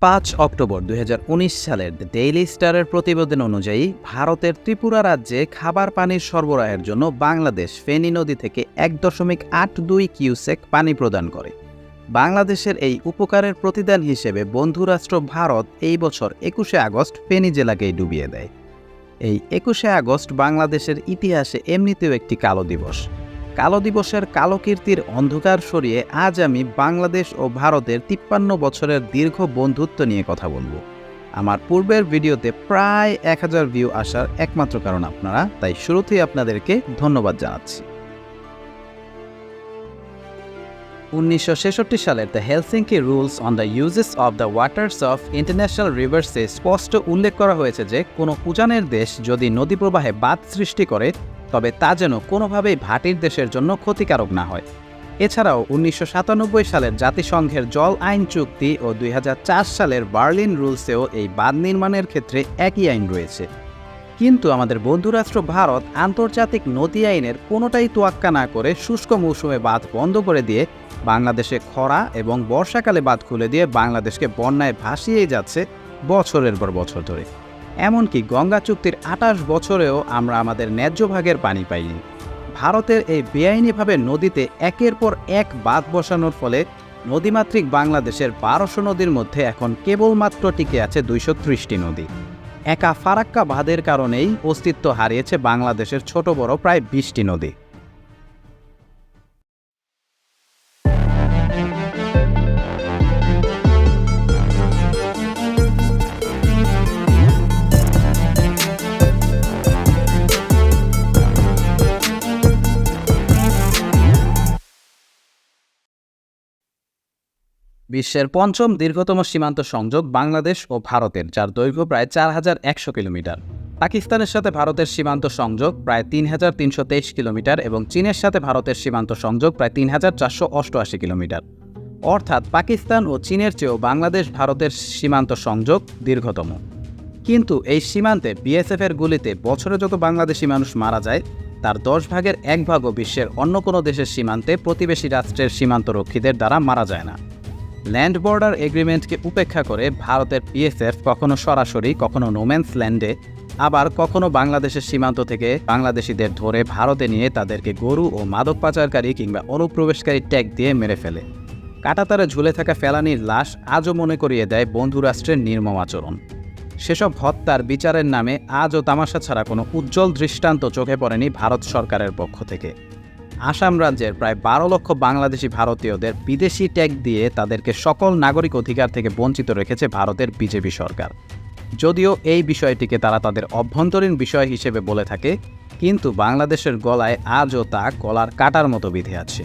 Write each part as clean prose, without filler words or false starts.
5 October 2019 সালের the daily স্টারের প্রতিবেদন অনুযায়ী ভারতের ত্রিপুরা রাজ্যে খাবার পানির সরবরাহের জন্য বাংলাদেশ ফেনী নদী থেকে 1.82 কিউসেক পানি প্রদান করে। বাংলাদেশের এই উপকারের প্রতিদান হিসেবে বন্ধুরাষ্ট্র ভারত এই বছর 21শে আগস্ট ফেনী জেলাকেই ডুবিয়ে দেয়। এই 21শে আগস্ট বাংলাদেশের ইতিহাসে এমনিতেও একটি কালো দিবস। কালো দিবসের কালো কীর্তির অন্ধকার সরিয়ে আজ আমি বাংলাদেশ ও ভারতের 53 বছরের দীর্ঘ বন্ধুত্ব নিয়ে কথা বলবো। আমার পূর্বের ভিডিওতে প্রায় 1000 ভিউ আসার একমাত্র কারণ আপনারা, তাই শুরুতেই আপনাদেরকে ধন্যবাদ জানাচ্ছি। 1966 সালের the Helsinki rules on the uses of the waters of international রিভার্সে স্পষ্ট উল্লেখ করা হয়েছে যে কোনো উজানের দেশ যদি নদী প্রবাহে বাঁধ সৃষ্টি করে তবে তা যেন কোনোভাবেই ভাটির দেশের জন্য ক্ষতিকারক না হয়। এছাড়াও 1997 সালের জাতিসংঘের জল আইন চুক্তি ও 2004 সালের বার্লিন রুলসেও এই বাঁধ নির্মাণের ক্ষেত্রে একই আইন রয়েছে। কিন্তু আমাদের বন্ধুরাষ্ট্র ভারত আন্তর্জাতিক নদী আইনের কোনোটাই তোয়াক্কা না করে শুষ্ক মৌসুমে বাঁধ বন্ধ করে দিয়ে বাংলাদেশে খরা এবং বর্ষাকালে বাঁধ খুলে দিয়ে বাংলাদেশকে বন্যায় ভাসিয়েই যাচ্ছে বছরের পর বছর ধরে। এমনকি গঙ্গা চুক্তির 28 বছরেও আমরা আমাদের ন্যায্য ভাগের পানি পাইনি। ভারতের এই বেআইনিভাবে নদীতে একের পর এক বাঁধ বসানোর ফলে নদীমাতৃক বাংলাদেশের 1200 নদীর মধ্যে এখন কেবলমাত্র টিকে আছে 230টি নদী। একা ফারাক্কা বাঁধের কারণেই অস্তিত্ব হারিয়েছে বাংলাদেশের ছোট বড় প্রায় 20টি নদী। বিশ্বের পঞ্চম দীর্ঘতম সীমান্ত সংযোগ বাংলাদেশ ও ভারতের, যার দৈর্ঘ্য প্রায় 4100 কিলোমিটার। পাকিস্তানের সাথে ভারতের সীমান্ত সংযোগ প্রায় 3323 কিলোমিটার এবং চীনের সাথে ভারতের সীমান্ত সংযোগ প্রায় 3488 কিলোমিটার। অর্থাৎ পাকিস্তান ও চীনের চেয়েও বাংলাদেশ ভারতের সীমান্ত সংযোগ দীর্ঘতম। কিন্তু এই সীমান্তে বিএসএফের গুলিতে বছরে যত বাংলাদেশি মানুষ মারা যায় তার 10 ভাগের 1 ভাগও বিশ্বের অন্য কোনো দেশের সীমান্তে প্রতিবেশী রাষ্ট্রের সীমান্তরক্ষীদের দ্বারা মারা যায় না। ল্যান্ড বর্ডার এগ্রিমেন্টকে উপেক্ষা করে ভারতের বিএসএফ কখনো সরাসরি, কখনো নোম্যান্স ল্যান্ডে, আবার কখনো বাংলাদেশের সীমান্ত থেকে বাংলাদেশিদের ধরে ভারতে নিয়ে তাদেরকে গরু ও মাদক পাচারকারী কিংবা অনুপ্রবেশকারী ট্যাগ দিয়ে মেরে ফেলে। কাঁটাতারে ঝুলে থাকা ফেলানির লাশ আজও মনে করিয়ে দেয় বন্ধুরাষ্ট্রের নির্মম আচরণ। সেসব হত্যার বিচারের নামে আজও তামাশা ছাড়া কোনো উজ্জ্বল দৃষ্টান্ত চোখে পড়েনি ভারত সরকারের পক্ষ থেকে। আসাম রাজ্যের প্রায় 12 লক্ষ বাংলাদেশি ভারতীয়দের বিদেশি ট্যাগ দিয়ে তাদেরকে সকল নাগরিক অধিকার থেকে বঞ্চিত রেখেছে ভারতের বিজেপি সরকার। যদিও এই বিষয়টিকে তারা তাদের অভ্যন্তরীণ বিষয় হিসেবে বলে থাকে, কিন্তু বাংলাদেশের গলায় আজও তা গলার কাটার মতো বিঁধে আছে।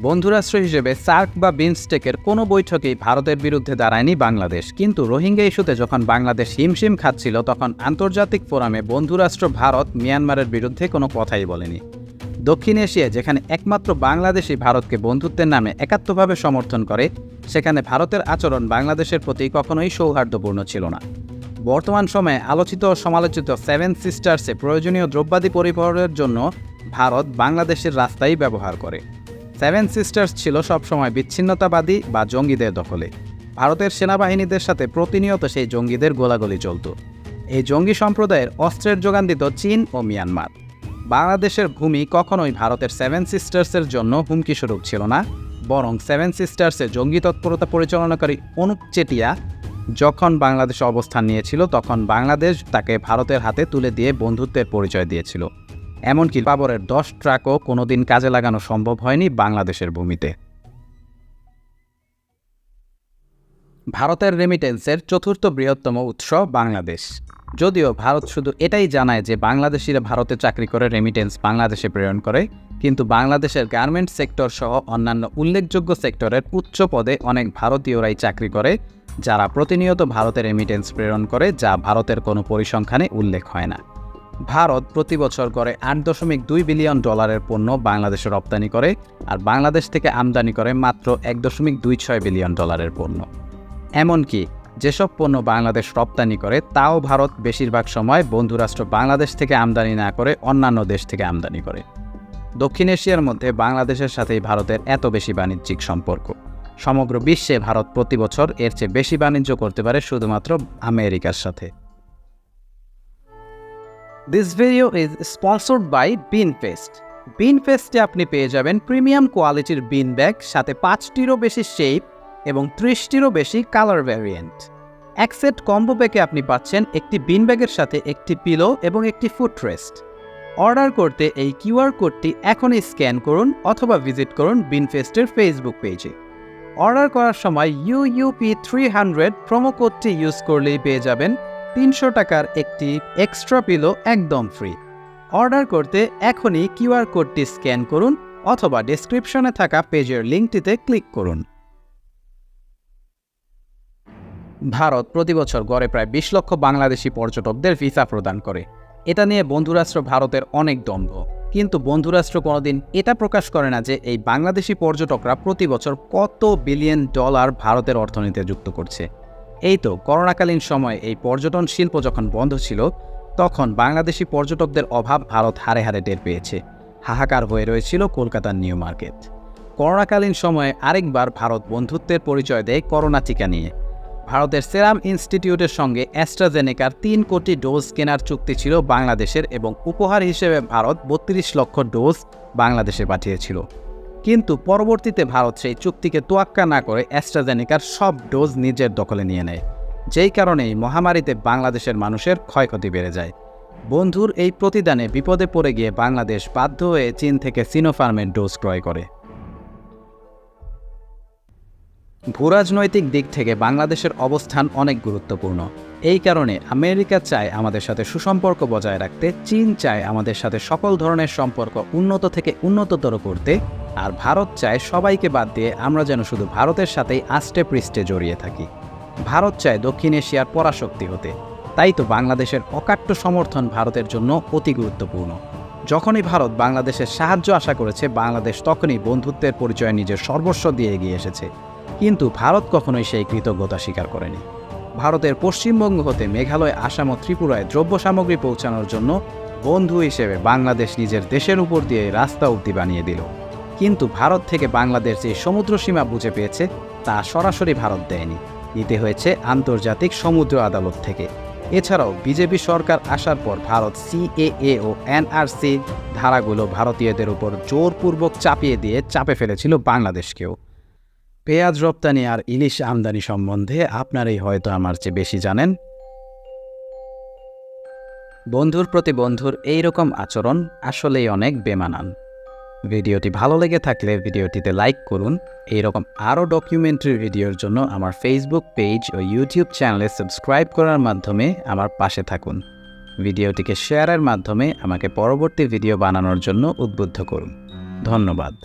বন্ধুরাষ্ট্র হিসেবে সার্ক বা বিমস্টেকের কোনো বৈঠকেই ভারতের বিরুদ্ধে দাঁড়ায়নি বাংলাদেশ, কিন্তু রোহিঙ্গা ইস্যুতে যখন বাংলাদেশ হিমশিম খাচ্ছিল তখন আন্তর্জাতিক ফোরামে বন্ধুরাষ্ট্র ভারত মিয়ানমারের বিরুদ্ধে কোনো কথাই বলেনি। দক্ষিণ এশিয়ায় যেখানে একমাত্র বাংলাদেশই ভারতকে বন্ধুত্বের নামে একাত্মভাবে সমর্থন করে, সেখানে ভারতের আচরণ বাংলাদেশের প্রতি কখনোই সৌহার্দ্যপূর্ণ ছিল না। বর্তমান সময়ে আলোচিত ও সমালোচিত 7 সিস্টার্সে প্রয়োজনীয় দ্রব্যাদি পরিবহনের জন্য ভারত বাংলাদেশের রাস্তাই ব্যবহার করে। 7 সিস্টার্স ছিল সবসময় বিচ্ছিন্নতাবাদী বা জঙ্গিদের দখলে। ভারতের সেনাবাহিনীদের সাথে প্রতিনিয়ত সেই জঙ্গিদের গোলাগুলি চলত। এই জঙ্গি সম্প্রদায়ের অস্ত্রের যোগান দিত চীন ও মিয়ানমার। বাংলাদেশের ভূমি কখনোই ভারতের 7 সিস্টার্সের জন্য হুমকিস্বরূপ ছিল না, বরং 7 সিস্টার্সে জঙ্গি তৎপরতা পরিচালনাকারী অনুপ চেটিয়া যখন বাংলাদেশে অবস্থান নিয়েছিল তখন বাংলাদেশ তাকে ভারতের হাতে তুলে দিয়ে বন্ধুত্বের পরিচয় দিয়েছিল। এমনকি বাবরের 10 ট্রাকও কোনোদিন কাজে লাগানো সম্ভব হয়নি বাংলাদেশের ভূমিতে। ভারতের রেমিটেন্সের চতুর্থ বৃহত্তম উৎস বাংলাদেশ। যদিও ভারত শুধু এটাই জানায় যে বাংলাদেশিরা ভারতে চাকরি করে রেমিটেন্স বাংলাদেশে প্রেরণ করে, কিন্তু বাংলাদেশের গার্মেন্টস সেক্টর সহ অন্যান্য উল্লেখযোগ্য সেক্টরের উচ্চ পদে অনেক ভারতীয়রাই চাকরি করে, যারা প্রতিনিয়ত ভারতে রেমিটেন্স প্রেরণ করে, যা ভারতের কোনো পরিসংখ্যানে উল্লেখ হয় না। ভারত প্রতি বছর গড়ে $8.2 বিলিয়ন পণ্য বাংলাদেশে রপ্তানি করে, আর বাংলাদেশ থেকে আমদানি করে মাত্র $1.26 বিলিয়ন পণ্য। এমনকি যেসব পণ্য বাংলাদেশ রপ্তানি করে তাও ভারত বেশিরভাগ সময় বন্ধুরাষ্ট্র বাংলাদেশ থেকে আমদানি না করে অন্যান্য দেশ থেকে আমদানি করে। দক্ষিণ এশিয়ার মধ্যে বাংলাদেশের সাথেই ভারতের এত বেশি বাণিজ্যিক সম্পর্ক। সমগ্র বিশ্বে ভারত প্রতি বছর এর চেয়ে বেশি বাণিজ্য করতে পারে শুধুমাত্র আমেরিকার সাথে। This video is sponsored by VinFast. বিনফেস্টে আপনি পেয়ে যাবেন প্রিমিয়াম কোয়ালিটির বিন ব্যাগ, সাথে 5টিরও বেশি শেপ এবং 30টিরও বেশি কালার ভ্যারিয়েন্ট। এক সেট কম্বো প্যাকে আপনি পাচ্ছেন একটি বিন ব্যাগের সাথে একটি পিলো এবং একটি ফুটরেস্ট। অর্ডার করতে এই কিউআর কোডটি এখনই স্ক্যান করুন অথবা ভিজিট করুন বিনফেস্টের ফেসবুক পেজে। অর্ডার করার সময় UUP300 প্রোমো কোডটি ইউজ করলেই পেয়ে যাবেন 300 টাকার একটি এক্সট্রা পিলো একদম ফ্রি। অর্ডার করতে এখনই কিউআর কোডটি স্ক্যান করুন অথবা ডেসক্রিপশনে থাকা পেজের লিঙ্কটিতে ক্লিক করুন। ভারত প্রতি বছর গড়ে প্রায় 20 লক্ষ বাংলাদেশি পর্যটকদের ভিসা প্রদান করে। এটা নিয়ে বন্ধুরাষ্ট্র ভারতের অনেক দ্বন্দ্ব, কিন্তু বন্ধুরাষ্ট্র কোনোদিন এটা প্রকাশ করে না যে এই বাংলাদেশি পর্যটকরা প্রতি বছর কত বিলিয়ন ডলার ভারতের অর্থনীতিতে যুক্ত করছে। এই তো করোনাকালীন সময়ে এই পর্যটন শিল্প যখন বন্ধ ছিল, তখন বাংলাদেশি পর্যটকদের অভাব ভারত হারে হারে টের পেয়েছে। হাহাকার হয়ে রয়েছিল কলকাতার নিউ মার্কেট। করোনাকালীন সময়ে আরেকবার ভারত বন্ধুত্বের পরিচয় দেয় করোনা টিকা নিয়ে। ভারতের সেরাম ইনস্টিটিউটের সঙ্গে অ্যাস্ট্রাজেনেকার 3 কোটি ডোজ কেনার চুক্তি ছিল বাংলাদেশের, এবং উপহার হিসেবে ভারত 32 লক্ষ ডোজ বাংলাদেশে পাঠিয়েছিল। কিন্তু পরবর্তীতে ভারত সেই চুক্তিকে তোয়াক্কা না করে অ্যাস্ট্রাজেনেকার সব ডোজ নিজের দখলে নিয়ে নেয়, যেই কারণে এই মহামারীতে বাংলাদেশের মানুষের ক্ষয়ক্ষতি বেড়ে যায়। বন্ধুর এই প্রতিদানে বিপদে পড়ে গিয়ে বাংলাদেশ বাধ্য হয়ে চীন থেকে সিনোফার্মের ডোজ ক্রয় করে। ভূরাজনৈতিক দিক থেকে বাংলাদেশের অবস্থান অনেক গুরুত্বপূর্ণ। এই কারণে আমেরিকা চায় আমাদের সাথে সুসম্পর্ক বজায় রাখতে, চীন চায় আমাদের সাথে সকল ধরনের সম্পর্ক উন্নত থেকে উন্নততর করতে, আর ভারত চায় সবাইকে বাদ দিয়ে আমরা যেন শুধু ভারতের সাথেই আষ্টে পৃষ্ঠে জড়িয়ে থাকি। ভারত চায় দক্ষিণ এশিয়ার পরাশক্তি হতে। তাই তো বাংলাদেশের অকাট্য সমর্থন ভারতের জন্য অতি গুরুত্বপূর্ণ। যখনই ভারত বাংলাদেশের সাহায্য আশা করেছে, বাংলাদেশ তখনই বন্ধুত্বের পরিচয়ে নিজের সর্বস্ব দিয়ে এগিয়ে এসেছে। কিন্তু ভারত কখনোই সেই কৃতজ্ঞতা স্বীকার করেনি। ভারতের পশ্চিমবঙ্গ হতে মেঘালয়, আসাম ও ত্রিপুরায় দ্রব্য সামগ্রী পৌঁছানোর জন্য বন্ধু হিসেবে বাংলাদেশ নিজের দেশের উপর দিয়ে রাস্তা অবধি বানিয়ে দিল। কিন্তু ভারত থেকে বাংলাদেশ যে সমুদ্র সীমা বুঝে পেয়েছে, তা সরাসরি ভারত দেয়নি, নিতে হয়েছে আন্তর্জাতিক সমুদ্র আদালত থেকে। এছাড়াও বিজেপি সরকার আসার পর ভারত CAA ও NRC ধারাগুলো ভারতীয়দের উপর জোরপূর্বক চাপিয়ে দিয়ে চাপে ফেলেছিল বাংলাদেশকেও। পেঁয়াজ রপ্তানি আর ইলিশ আমদানি সম্বন্ধে আপনারাই হয়তো আমার চেয়ে বেশি জানেন। বন্ধুর প্রতি বন্ধুর এইরকম আচরণ আসলেই অনেক বেমানান। ভিডিওটি ভালো লেগে থাকলে ভিডিওটিতে লাইক করুন। এইরকম আরও ডকুমেন্টারি ভিডিওর জন্য আমার ফেসবুক পেজ ও ইউটিউব চ্যানেলে সাবস্ক্রাইব করার মাধ্যমে আমার পাশে থাকুন। ভিডিওটিকে শেয়ারের মাধ্যমে আমাকে পরবর্তী ভিডিও বানানোর জন্য উদ্বুদ্ধ করুন। ধন্যবাদ।